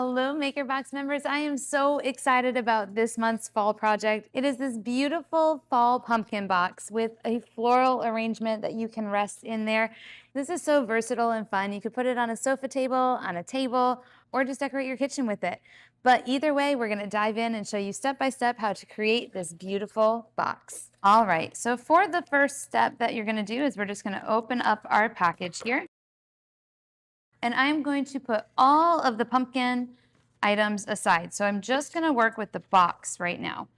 Hello, MakerBox members. I am so excited about this month's fall project. It is this beautiful fall pumpkin box with a floral arrangement that you can rest in there. This is so versatile and fun. You could put it on a sofa table, on a table, or just decorate your kitchen with it. But either way, we're going to dive in and show you step by step how to create this beautiful box. All right, so for the first step that you're going to do is we're just going to open up our package here. And I'm going to put all of the pumpkin items aside. So I'm just going to work with the box right now.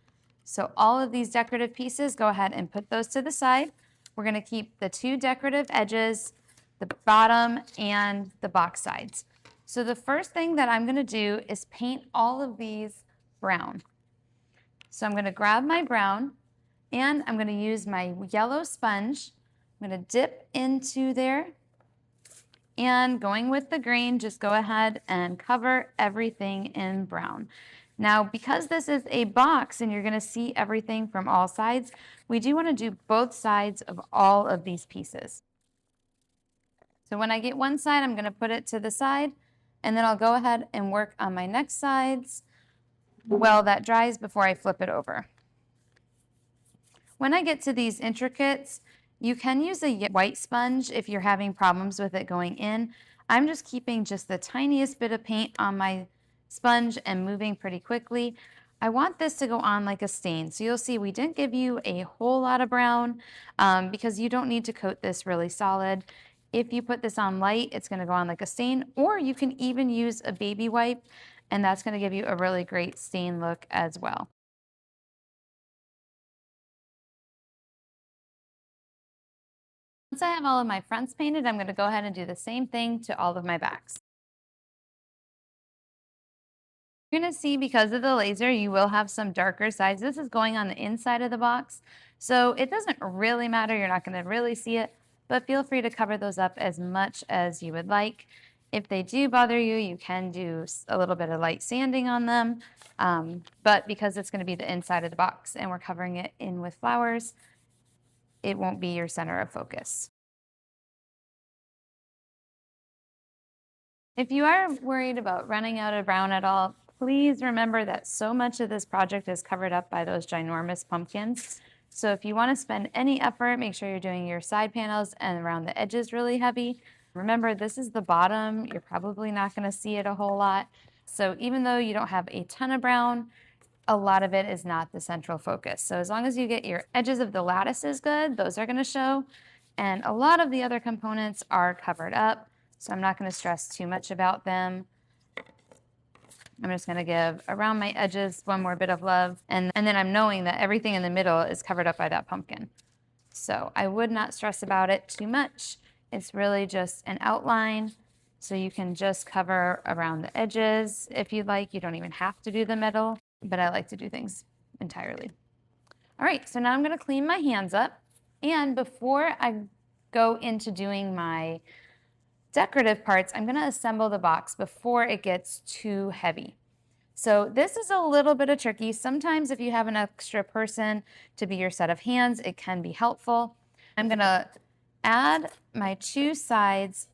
So all of these decorative pieces, go ahead and put those to the side. We're going to keep the two decorative edges, the bottom and the box sides. So the first thing that I'm going to do is paint all of these brown. So I'm going to grab my brown and I'm going to use my yellow sponge. I'm going to dip into there. And going with the green, just go ahead and cover everything in brown. Now, because this is a box and you're going to see everything from all sides, we do want to do both sides of all of these pieces. So when I get one side, I'm going to put it to the side, and then I'll go ahead and work on my next sides while that dries before I flip it over. When I get to these intricates, you can use a white sponge if you're having problems with it going in. I'm just keeping just the tiniest bit of paint on my sponge and moving pretty quickly. I want this to go on like a stain. So you'll see we didn't give you a whole lot of brown because you don't need to coat this really solid. If you put this on light, it's going to go on like a stain, or you can even use a baby wipe, and that's going to give you a really great stain look as well. Once I have all of my fronts painted, I'm going to go ahead and do the same thing to all of my backs. You're going to see because of the laser, you will have some darker sides. This is going on the inside of the box, so it doesn't really matter. You're not going to really see it, but feel free to cover those up as much as you would like. If they do bother you, you can do a little bit of light sanding on them, but because it's going to be the inside of the box and we're covering it in with flowers, it won't be your center of focus. If you are worried about running out of brown at all, please remember that so much of this project is covered up by those ginormous pumpkins. So if you want to spend any effort, make sure you're doing your side panels and around the edges really heavy. Remember, this is the bottom. You're probably not going to see it a whole lot. So even though you don't have a ton of brown, a lot of it is not the central focus. So as long as you get your edges of the lattices good, those are going to show. And a lot of the other components are covered up, so I'm not going to stress too much about them. I'm just going to give around my edges one more bit of love, and then I'm knowing that everything in the middle is covered up by that pumpkin. So I would not stress about it too much. It's really just an outline, so you can just cover around the edges if you'd like. You don't even have to do the middle, but I like to do things entirely. All right, so now I'm going to clean my hands up, and before I go into doing my decorative parts, I'm going to assemble the box before it gets too heavy. So this is a little bit of tricky. Sometimes if you have an extra person to be your set of hands, it can be helpful. I'm going to add my two sides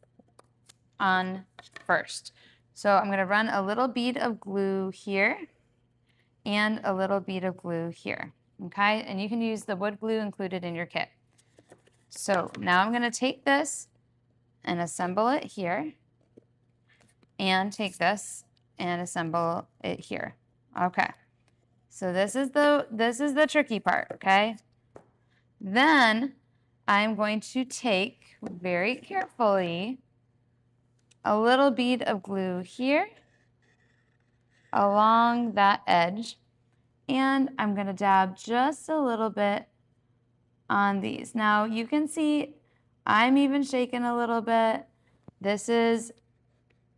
on first. So I'm going to run a little bead of glue here and a little bead of glue here. Okay, and you can use the wood glue included in your kit. So now I'm going to take this and assemble it here, and take this and assemble it here. Okay, so this is the tricky part. Okay, then I'm going to take very carefully a little bead of glue here along that edge, and I'm going to dab just a little bit on these. Now you can see I'm even shaking a little bit. This is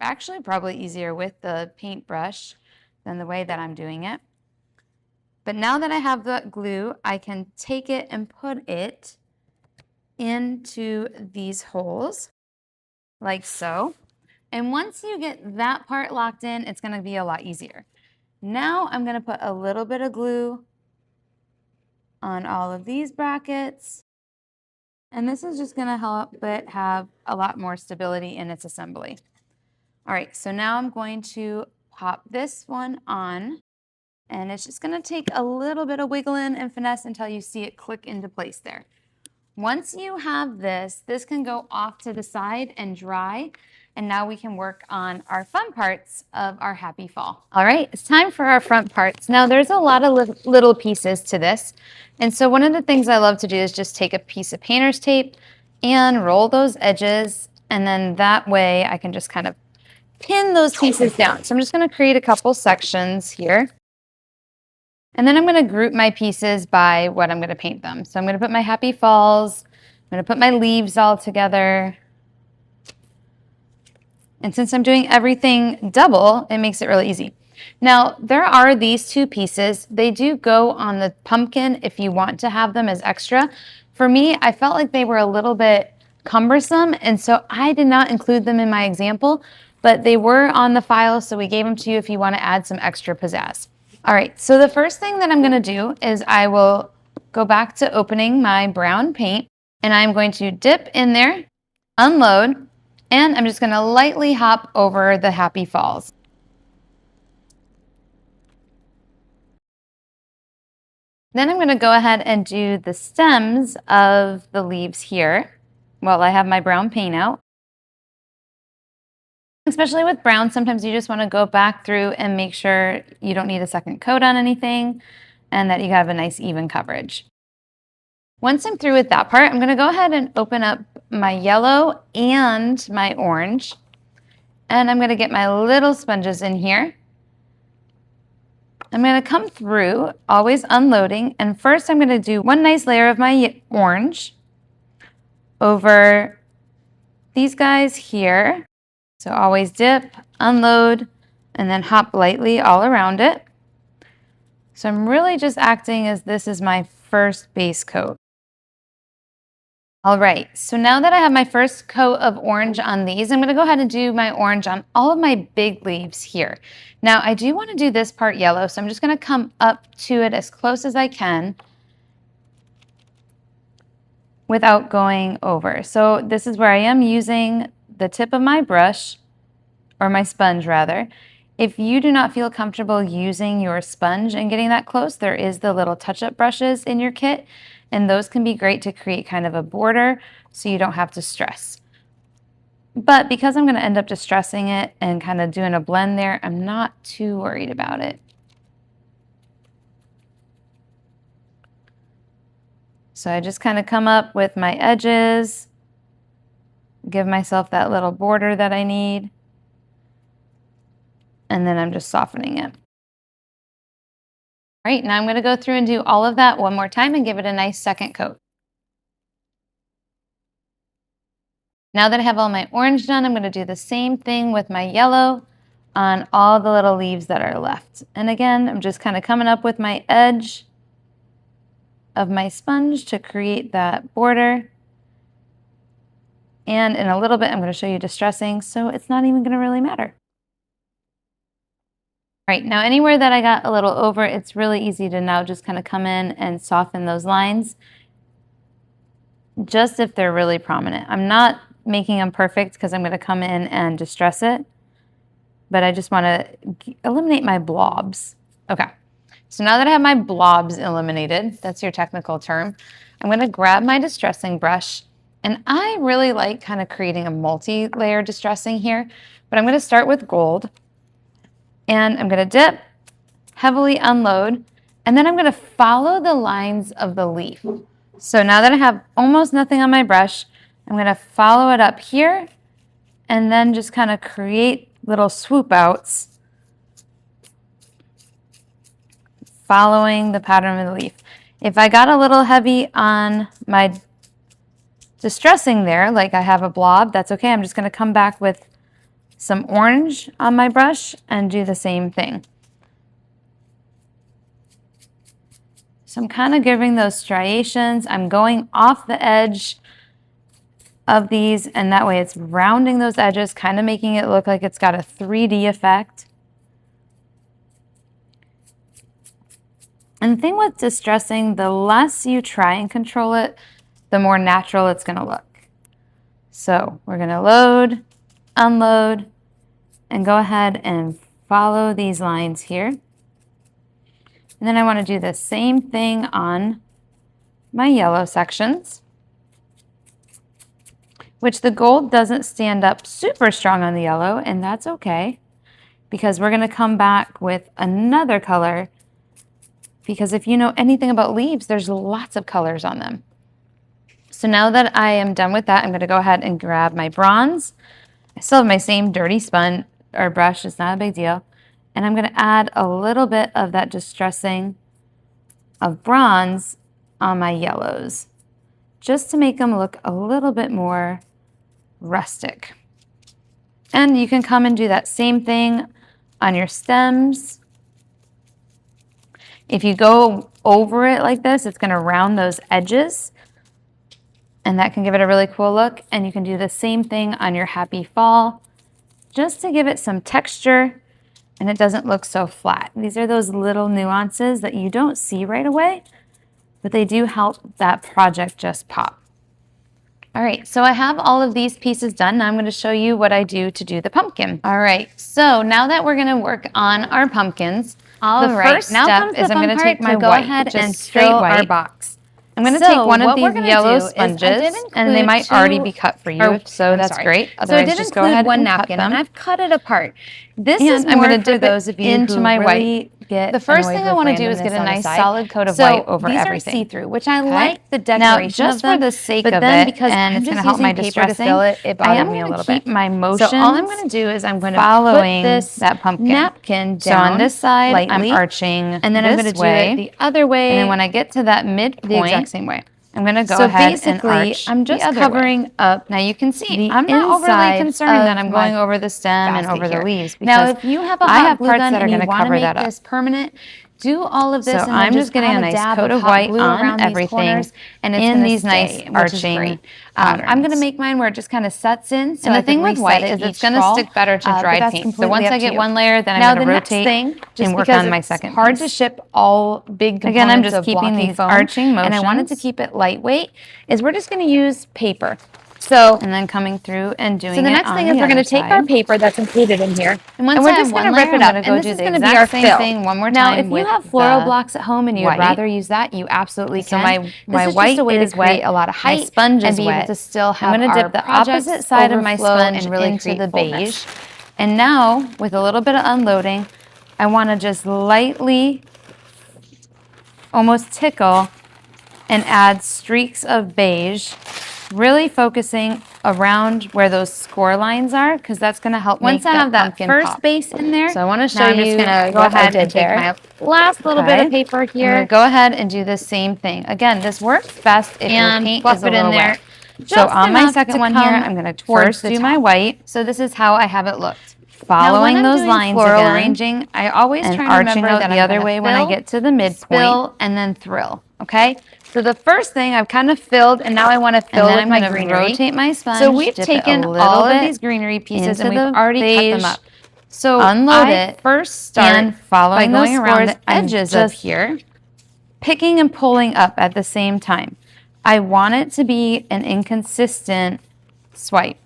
actually probably easier with the paintbrush than the way that I'm doing it. But now that I have the glue, I can take it and put it into these holes like so. And once you get that part locked in, it's going to be a lot easier. Now I'm going to put a little bit of glue on all of these brackets. And this is just going to help it have a lot more stability in its assembly. All right, so now I'm going to pop this one on, and it's just gonna take a little bit of wiggling and finesse until you see it click into place there. Once you have this, this can go off to the side and dry. And now we can work on our fun parts of our happy fall. All right, it's time for our front parts. Now there's a lot of little pieces to this. And so one of the things I love to do is just take a piece of painter's tape and roll those edges. And then that way I can just kind of pin those pieces down. So I'm just gonna create a couple sections here. And then I'm gonna group my pieces by what I'm gonna paint them. So I'm gonna put my happy falls, I'm gonna put my leaves all together. And since I'm doing everything double, it makes it really easy. Now, there are these two pieces. They do go on the pumpkin if you want to have them as extra. For me, I felt like they were a little bit cumbersome, and so I did not include them in my example, but they were on the file, so we gave them to you if you want to add some extra pizzazz. All right, so the first thing that I'm gonna do is I will go back to opening my brown paint, and I'm going to dip in there, unload, and I'm just gonna lightly hop over the happy falls. Then I'm gonna go ahead and do the stems of the leaves here while I have my brown paint out. Especially with brown, sometimes you just wanna go back through and make sure you don't need a second coat on anything and that you have a nice even coverage. Once I'm through with that part, I'm gonna go ahead and open up my yellow and my orange. And I'm gonna get my little sponges in here. I'm gonna come through, always unloading, and first I'm gonna do one nice layer of my orange over these guys here. So always dip, unload, and then hop lightly all around it. So I'm really just acting as this is my first base coat. All right, so now that I have my first coat of orange on these, I'm gonna go ahead and do my orange on all of my big leaves here. Now I do wanna do this part yellow, so I'm just gonna come up to it as close as I can without going over. So this is where I am using the tip of my brush, or my sponge rather. If you do not feel comfortable using your sponge and getting that close, there is the little touch-up brushes in your kit, and those can be great to create kind of a border so you don't have to stress. But because I'm gonna end up distressing it and kind of doing a blend there, I'm not too worried about it. So I just kind of come up with my edges, give myself that little border that I need, and then I'm just softening it. All right, now I'm gonna go through and do all of that one more time and give it a nice second coat. Now that I have all my orange done, I'm gonna do the same thing with my yellow on all the little leaves that are left. And again, I'm just kind of coming up with my edge of my sponge to create that border. And in a little bit, I'm gonna show you distressing, so it's not even gonna really matter. All right, now anywhere that I got a little over, it's really easy to now just kind of come in and soften those lines, just if they're really prominent. I'm not making them perfect because I'm gonna come in and distress it, but I just wanna eliminate my blobs. Okay, so now that I have my blobs eliminated, that's your technical term, I'm gonna grab my distressing brush, and I really like kind of creating a multi-layer distressing here, but I'm gonna start with gold. And I'm gonna dip, heavily unload, and then I'm gonna follow the lines of the leaf. So now that I have almost nothing on my brush, I'm gonna follow it up here and then just kind of create little swoop outs following the pattern of the leaf. If I got a little heavy on my distressing there, like I have a blob, that's okay. I'm just gonna come back with some orange on my brush and do the same thing. So I'm kind of giving those striations. I'm going off the edge of these, and that way it's rounding those edges, kind of making it look like it's got a 3D effect. And the thing with distressing, the less you try and control it, the more natural it's gonna look. So we're gonna load, unload, and go ahead and follow these lines here. And then I want to do the same thing on my yellow sections, which the gold doesn't stand up super strong on the yellow, and that's okay, because we're going to come back with another color, because if you know anything about leaves, there's lots of colors on them. So now that I am done with that, I'm going to go ahead and grab my bronze. I still have my same dirty spun or brush, it's not a big deal. And I'm going to add a little bit of that distressing of bronze on my yellows, just to make them look a little bit more rustic. And you can come and do that same thing on your stems. If you go over it like this, it's going to round those edges, and that can give it a really cool look. And you can do the same thing on your happy fall, just to give it some texture and it doesn't look so flat. These are those little nuances that you don't see right away, but they do help that project just pop. All right, so I have all of these pieces done. Now I'm going to show you what I do to do the pumpkin. All right, so now that we're going to work on our pumpkins, the first step is I'm going to take my white, and fill our box. I'm going to take one of these yellow sponges, and they might already be cut for you, so that's great. Otherwise, so I did just go ahead one napkin, and I've cut it apart. This is I'm going to dip those of you into my white. The first thing I want to do is get a nice solid coat of white over everything. These are see-through, which I like the decoration of them. Now, just for the sake of it, because and it's going to help my distressing, it bothered me a little bit. Keep my motions. So all I'm going to do is I'm going to put this napkin down. So on this side, lightly, I'm arching, and then I'm going to do it the other way. And then when I get to that midpoint, the exact same way. I'm going to go ahead and arch. I'm just covering up. Now you can see I'm not overly concerned that I'm going over the stem and over the leaves. Now if you have a hot glue gun and you want to make this permanent, do all of this. So I'm just getting a nice coat of white on everything, and it's in these nice arching. I'm going to make mine where it just kind of sets in. So the thing with white is it's going to stick better to dried paint. So once I get one layer, then I'm going to rotate and work on my second piece. It's hard to ship all big components. Again, I'm just keeping these arching motions, and I wanted to keep it lightweight. Is we're just going to use paper. So, and then coming through and doing it. So the next thing is we're going to take our paper that's included in here, and we're just going to rip it up. And this is going to be our same thing one more time. Now, if you have floral blocks at home and you'd rather use that, you absolutely can. So my white is wet, a lot of height, my sponge is wet. To still have I'm going to dip the opposite side of my sponge and really into the beige. And now, with a little bit of unloading, I want to just lightly, almost tickle, and add streaks of beige. Really focusing around where those score lines are, because that's going to help once I have that first base in there. So I want to show you. I'm just going to go ahead and take my last little bit of paper here. Go ahead and do the same thing. Again, this works best if your paint is a little wet. So on my second one here, I'm going to first do my white. So this is how I have it looked. Following those lines again, arranging, I always try to remember that the other way when I get to the midpoint, and then thrill. Okay. So the first thing I've kind of filled, and now I want to fill with my greenery. Rotate my sponge. So we've taken all of these greenery pieces and we've already cut them up. So unload it. First start following those around the edges of here, picking and pulling up at the same time. I want it to be an inconsistent swipe.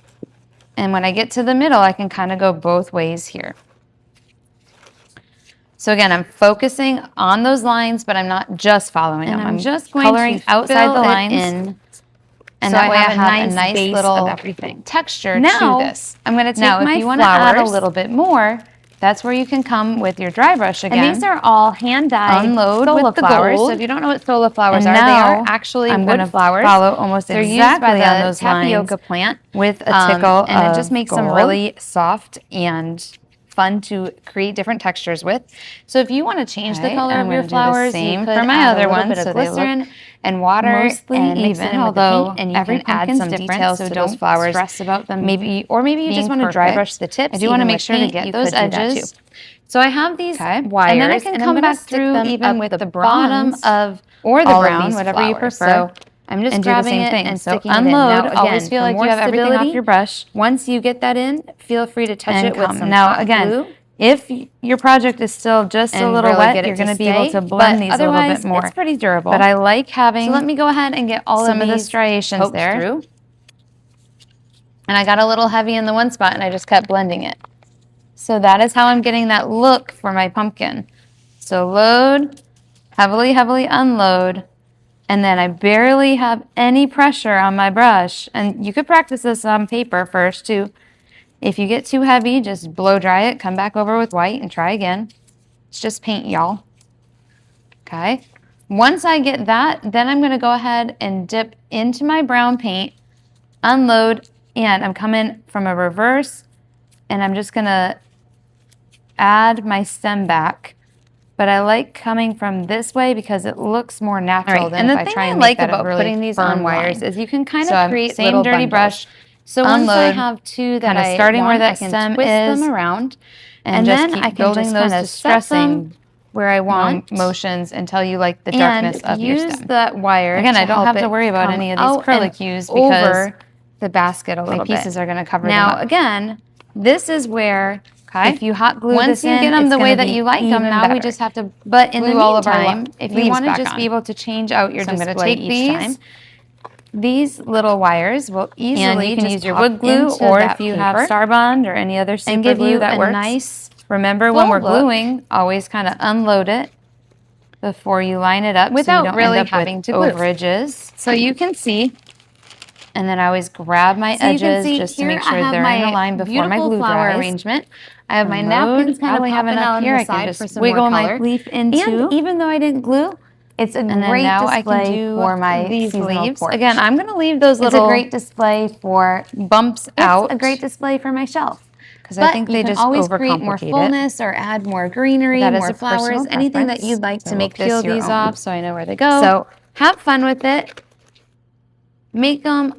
And when I get to the middle, I can kind of go both ways here. So again, I'm focusing on those lines, but I'm not just following them. I'm just going coloring outside the lines in, and that way I have a nice little texture to this. I'm going to take my flowers. If you want to add a little bit more, that's where you can come with your dry brush again. And these are all hand-dyed with the flowers. So if you don't know what Sola flowers are, they are actually wood flowers. Follow almost exactly on those tapioca plant with a tickle, and it just makes them really soft and fun to create different textures with. So if you want to change the color of your flowers, you could for my other ones, so glycerin and water mostly and even, although and every can add some details to those flowers. Stress about them. Maybe you just want to dry brush the tips. I do want to make sure to get those edges. So I have these wires, and then I can come back through even with the bottom of or the brown, whatever you prefer. So I'm just grabbing it and sticking it in. Now, again, always feel like you have everything off your brush. Once you get that in, feel free to touch it with some hot glue. If your project is still just a little wet, you're going to be able to blend these a little bit more. It's pretty durable. But I like having so let me go ahead and get all of the striations there. Through. And I got a little heavy in the one spot, and I just kept blending it. So that is how I'm getting that look for my pumpkin. So load, heavily, heavily unload, and then I barely have any pressure on my brush. And you could practice this on paper first too. If you get too heavy, just blow dry it, come back over with white and try again. It's just paint, y'all. Okay. Once I get that, then I'm gonna go ahead and dip into my brown paint, unload, and I'm coming from a reverse, and I'm just gonna add my stem back. But I like coming from this way because it looks more natural than if I try and make that a really firm line. And the thing I like about putting these on wires is you can kind of create little dirty brush. So once I have two that I starting where that stem is, twist them around, and then I can building those distressing where I want motions until you like the darkness of your stem. Use that wire. Again, I don't have to worry about any of these curlicues because the basket a little bit. My pieces are going to cover them up. Now again, this is where if you hot glue this in, once you get them the way that you like them, now we just have to glue all of our leaves. If you want to just be able to change out your display each time, these little wires will easily and you can use your wood glue, or if you have Starbond or any other super glue that works. Nice. Remember when we're gluing, always kind of unload it before you line it up without so you don't really end up having to overages. So you can see, and then I always grab my edges just to make sure they're in a line before my glue dries. Arrangement. I have my napkins kind of popping out on the side for some more color. My leaf into. And even though I didn't glue, it's a great display for my leaves. Porch. Again, I'm going to leave those little. It's a great display for bumps out. It's a great display for my shelf. Because I think they just always create more fullness or add more greenery, more flowers, anything that you'd like to make peel these off so I know where they go. So have fun with it. Make them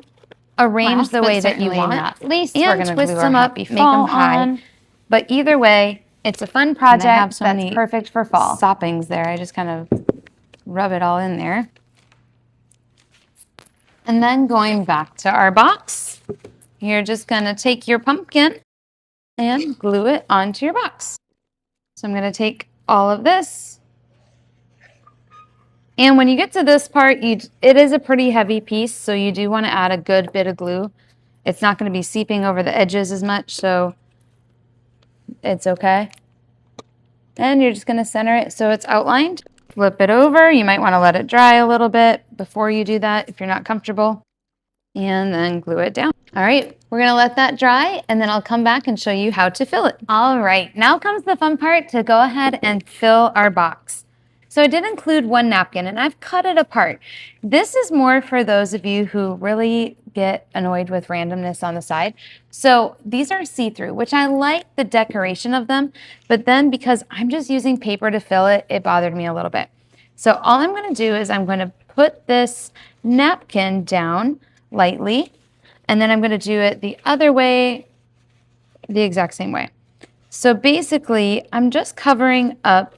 arrange the way that you want. At least and twist them up, make them high. But either way, it's a fun project that's perfect for fall. Stoppings there. I just kind of rub it all in there. And then going back to our box, you're just going to take your pumpkin and glue it onto your box. So I'm going to take all of this. And when you get to this part, it is a pretty heavy piece, so you do want to add a good bit of glue. It's not going to be seeping over the edges as much, so it's okay. And you're just going to center it so it's outlined. Flip it over. You might want to let it dry a little bit before you do that if you're not comfortable. And then glue it down. All right, we're going to let that dry, and then I'll come back and show you how to fill it. All right, now comes the fun part to go ahead and fill our box. So I did include one napkin, and I've cut it apart. This is more for those of you who really get annoyed with randomness on the side. So these are see-through, which I like the decoration of them, but then because I'm just using paper to fill it, it bothered me a little bit. So all I'm going to do is I'm going to put this napkin down lightly, and then I'm going to do it the other way, the exact same way. So basically, I'm just covering up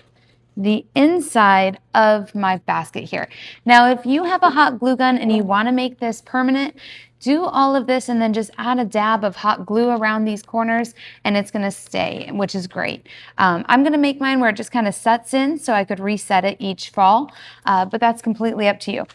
the inside of my basket here. Now, if you have a hot glue gun and you want to make this permanent, do all of this and then just add a dab of hot glue around these corners and it's going to stay, which is great. I'm going to make mine where it just kind of sets in so I could reset it each fall, but that's completely up to you.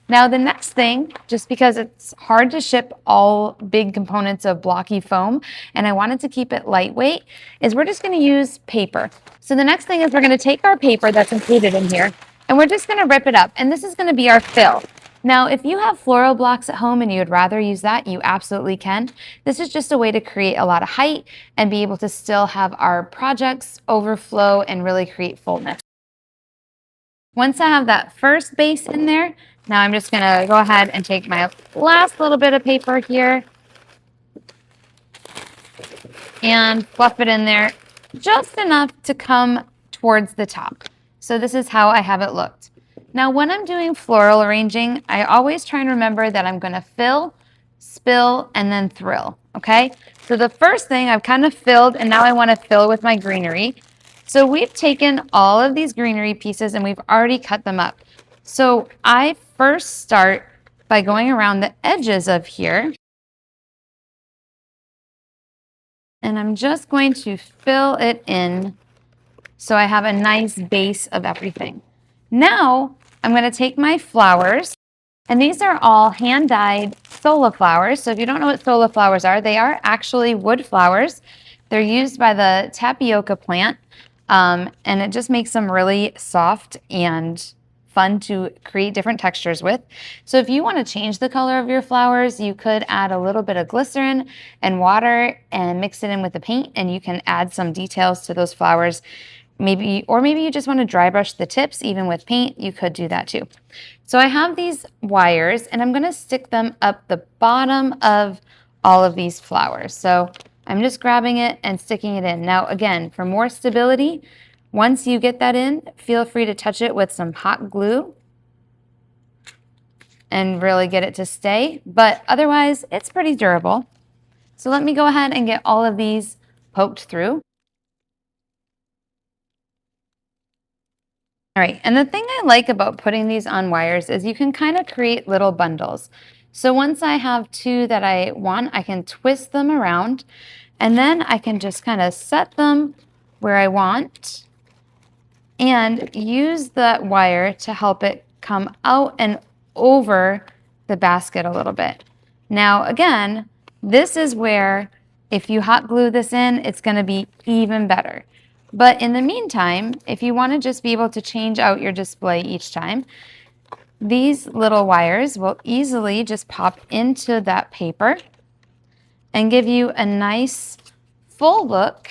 Now the next thing, just because it's hard to ship all big components of blocky foam and I wanted to keep it lightweight, is we're just going to use paper. So the next thing is we're going to take our paper that's included in here and we're just going to rip it up, and this is going to be our fill. Now if you have floral blocks at home and you would rather use that, you absolutely can. This is just a way to create a lot of height and be able to still have our projects overflow and really create fullness. Once I have that first base in there, now I'm just going to go ahead and take my last little bit of paper here and fluff it in there just enough to come towards the top. So this is how I have it looked. Now when I'm doing floral arranging, I always try and remember that I'm going to fill, spill, and then thrill, okay? So the first thing I've kind of filled, and now I want to fill with my greenery. So we've taken all of these greenery pieces and we've already cut them up. So I first start by going around the edges of here. And I'm just going to fill it in so I have a nice base of everything. Now I'm going to take my flowers, and these are all hand-dyed Sola flowers. So if you don't know what Sola flowers are, they are actually wood flowers, They're used by the tapioca plant, and it just makes them really soft and fun to create different textures with. So if you want to change the color of your flowers, you could add a little bit of glycerin and water and mix it in with the paint, and you can add some details to those flowers. Maybe you just want to dry brush the tips even with paint, you could do that too. So I have these wires and I'm going to stick them up the bottom of all of these flowers. So I'm just grabbing it and sticking it in. Now again, for more stability, once you get that in, feel free to touch it with some hot glue and really get it to stay, but otherwise it's pretty durable. So let me go ahead and get all of these poked through. All right, and the thing I like about putting these on wires is you can kind of create little bundles. So once I have two that I want, I can twist them around and then I can just kind of set them where I want and use the wire to help it come out and over the basket a little bit. Now, again, this is where if you hot glue this in, it's going to be even better. But in the meantime, if you want to just be able to change out your display each time, these little wires will easily just pop into that paper and give you a nice full look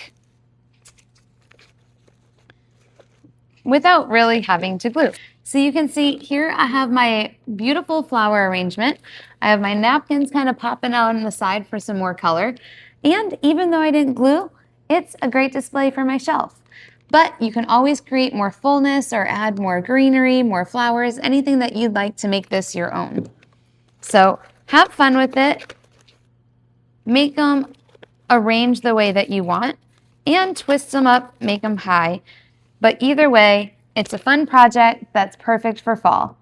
without really having to glue. So you can see here I have my beautiful flower arrangement. I have my napkins kind of popping out on the side for some more color. And even though I didn't glue, it's a great display for my shelf. But you can always create more fullness or add more greenery, more flowers, anything that you'd like to make this your own. So have fun with it. Make them arrange the way that you want and twist them up, make them high. But either way, it's a fun project that's perfect for fall.